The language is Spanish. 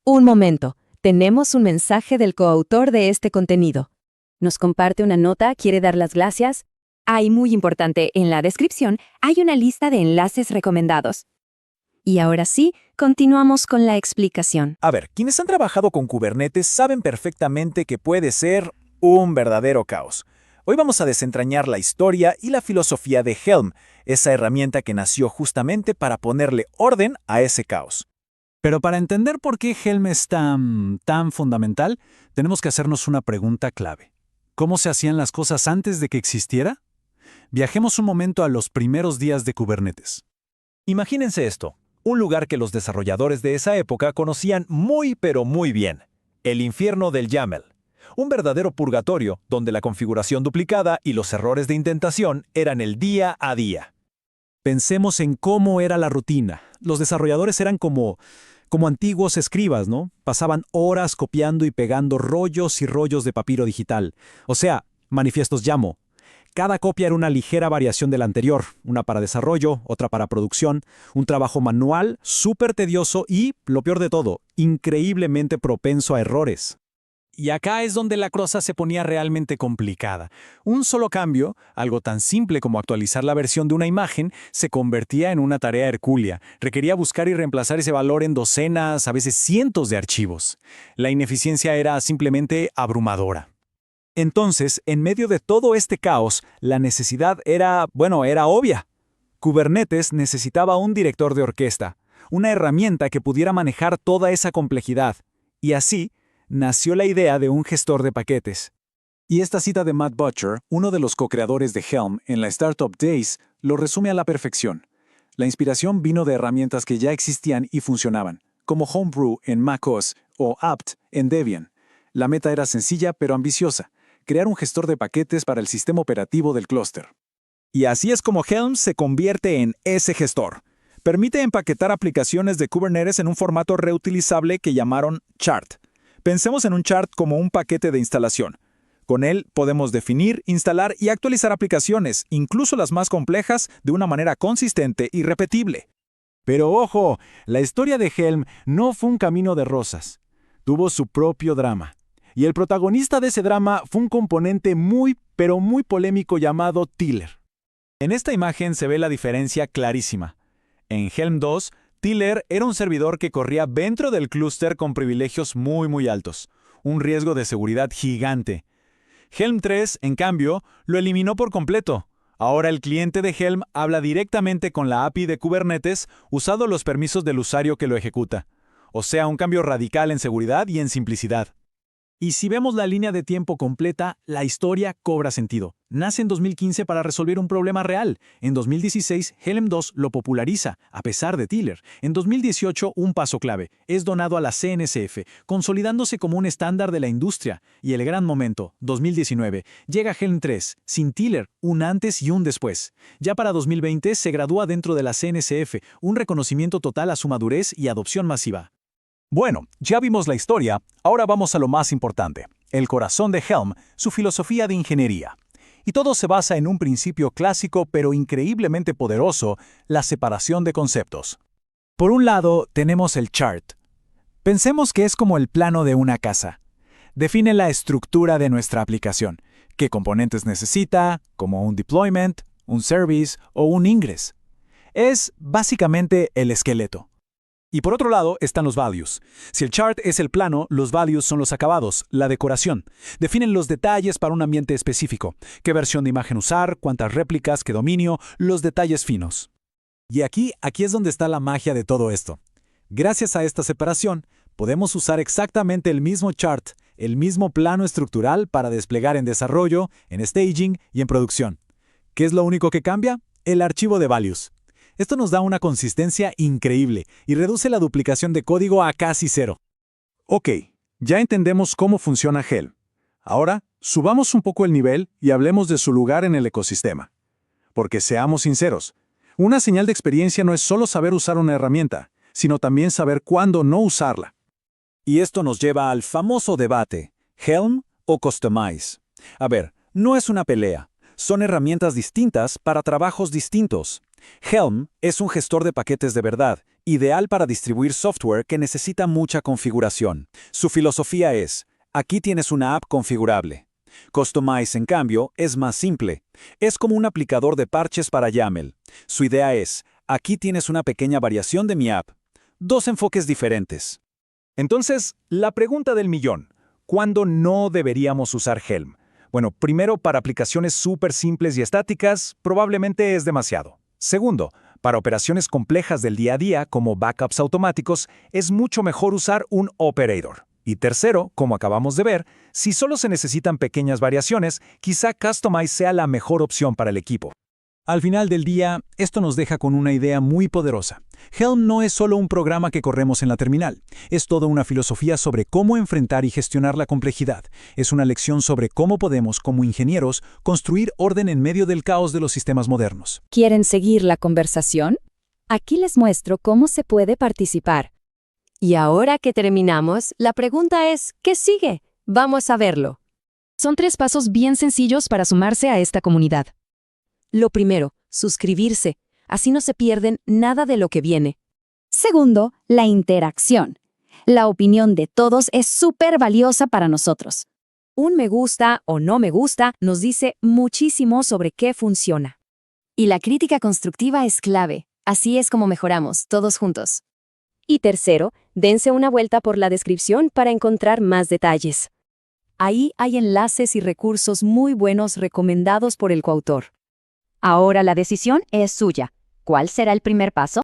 Un momento, tenemos un mensaje del coautor de este contenido. Nos comparte una nota, quiere dar las gracias. Hay muy importante, en la descripción hay una lista de enlaces recomendados. Y ahora sí, continuamos con la explicación. A ver, quienes han trabajado con Kubernetes saben perfectamente que puede ser un verdadero caos. Hoy vamos a desentrañar la historia y la filosofía de Helm, esa herramienta que nació justamente para ponerle orden a ese caos. Pero para entender por qué Helm es tan fundamental, tenemos que hacernos una pregunta clave. ¿Cómo se hacían las cosas antes de que existiera? Viajemos un momento a los primeros días de Kubernetes. Imagínense esto, un lugar que los desarrolladores de esa época conocían muy pero muy bien, el infierno del YAML. Un verdadero purgatorio donde la configuración duplicada y los errores de indentación eran el día a día. Pensemos en cómo era la rutina. Los desarrolladores eran como antiguos escribas, ¿no? Pasaban horas copiando y pegando rollos y rollos de papiro digital. O sea, manifiestos YAML. Cada copia era una ligera variación de la anterior, una para desarrollo, otra para producción, un trabajo manual, súper tedioso y, lo peor de todo, increíblemente propenso a errores. Y acá es donde la cosa se ponía realmente complicada. Un solo cambio, algo tan simple como actualizar la versión de una imagen, se convertía en una tarea hercúlea. Requería buscar y reemplazar ese valor en docenas, a veces cientos de archivos. La ineficiencia era simplemente abrumadora. Entonces, en medio de todo este caos, la necesidad era obvia. Kubernetes necesitaba un director de orquesta, una herramienta que pudiera manejar toda esa complejidad. Y así, nació la idea de un gestor de paquetes. Y esta cita de Matt Butcher, uno de los co-creadores de Helm en la Startup Days, lo resume a la perfección. La inspiración vino de herramientas que ya existían y funcionaban, como Homebrew en macOS o apt en Debian. La meta era sencilla pero ambiciosa: crear un gestor de paquetes para el sistema operativo del clúster. Y así es como Helm se convierte en ese gestor. Permite empaquetar aplicaciones de Kubernetes en un formato reutilizable que llamaron chart. Pensemos en un chart como un paquete de instalación. Con él podemos definir, instalar y actualizar aplicaciones, incluso las más complejas, de una manera consistente y repetible. Pero ojo, la historia de Helm no fue un camino de rosas. Tuvo su propio drama. Y el protagonista de ese drama fue un componente muy, pero muy polémico llamado Tiller. En esta imagen se ve la diferencia clarísima. En Helm 2, Tiller era un servidor que corría dentro del clúster con privilegios muy altos, un riesgo de seguridad gigante. Helm 3, en cambio, lo eliminó por completo. Ahora el cliente de Helm habla directamente con la API de Kubernetes usando los permisos del usuario que lo ejecuta. O sea, un cambio radical en seguridad y en simplicidad. Y si vemos la línea de tiempo completa, la historia cobra sentido. Nace en 2015 para resolver un problema real. En 2016, Helm 2 lo populariza, a pesar de Tiller. En 2018, un paso clave: es donado a la CNCF, consolidándose como un estándar de la industria. Y el gran momento, 2019, llega Helm 3, sin Tiller, un antes y un después. Ya para 2020 se gradúa dentro de la CNCF, un reconocimiento total a su madurez y adopción masiva. Bueno, ya vimos la historia, ahora vamos a lo más importante, el corazón de Helm, su filosofía de ingeniería. Y todo se basa en un principio clásico pero increíblemente poderoso: la separación de conceptos. Por un lado, tenemos el chart. Pensemos que es como el plano de una casa. Define la estructura de nuestra aplicación, qué componentes necesita, como un deployment, un service o un ingress. Es básicamente el esqueleto. Y por otro lado están los values. Si el chart es el plano, los values son los acabados, la decoración. Definen los detalles para un ambiente específico: qué versión de imagen usar, cuántas réplicas, qué dominio, los detalles finos. Y aquí es donde está la magia de todo esto. Gracias a esta separación, podemos usar exactamente el mismo chart, el mismo plano estructural para desplegar en desarrollo, en staging y en producción. ¿Qué es lo único que cambia? El archivo de values. Esto nos da una consistencia increíble y reduce la duplicación de código a casi cero. Ok, ya entendemos cómo funciona Helm. Ahora, subamos un poco el nivel y hablemos de su lugar en el ecosistema. Porque seamos sinceros, una señal de experiencia no es solo saber usar una herramienta, sino también saber cuándo no usarla. Y esto nos lleva al famoso debate: ¿Helm o Kustomize? A ver, no es una pelea. Son herramientas distintas para trabajos distintos. Helm es un gestor de paquetes de verdad Ideal para distribuir software que necesita mucha configuración. Su filosofía es, aquí tienes una app configurable. Customize, en cambio, es más simple. Es como un aplicador de parches para YAML. Su idea es, aquí tienes una pequeña variación de mi app. Dos enfoques diferentes. Entonces, la pregunta del millón. ¿Cuándo no deberíamos usar Helm? Bueno, primero, para aplicaciones súper simples y estáticas, probablemente es demasiado. Segundo, para operaciones complejas del día a día, como backups automáticos, es mucho mejor usar un operator. Y tercero, como acabamos de ver, si solo se necesitan pequeñas variaciones, quizá Customize sea la mejor opción para el equipo. Al final del día, esto nos deja con una idea muy poderosa. Helm no es solo un programa que corremos en la terminal, es toda una filosofía sobre cómo enfrentar y gestionar la complejidad. Es una lección sobre cómo podemos, como ingenieros, construir orden en medio del caos de los sistemas modernos. ¿Quieren seguir la conversación? Aquí les muestro cómo se puede participar. Y ahora que terminamos, la pregunta es, ¿qué sigue? Vamos a verlo. Son 3 pasos bien sencillos para sumarse a esta comunidad. Lo primero, suscribirse. Así no se pierden nada de lo que viene. Segundo, la interacción. La opinión de todos es súper valiosa para nosotros. Un me gusta o no me gusta nos dice muchísimo sobre qué funciona. Y la crítica constructiva es clave. Así es como mejoramos, todos juntos. Y tercero, dense una vuelta por la descripción para encontrar más detalles. Ahí hay enlaces y recursos muy buenos recomendados por el coautor. Ahora la decisión es suya. ¿Cuál será el primer paso?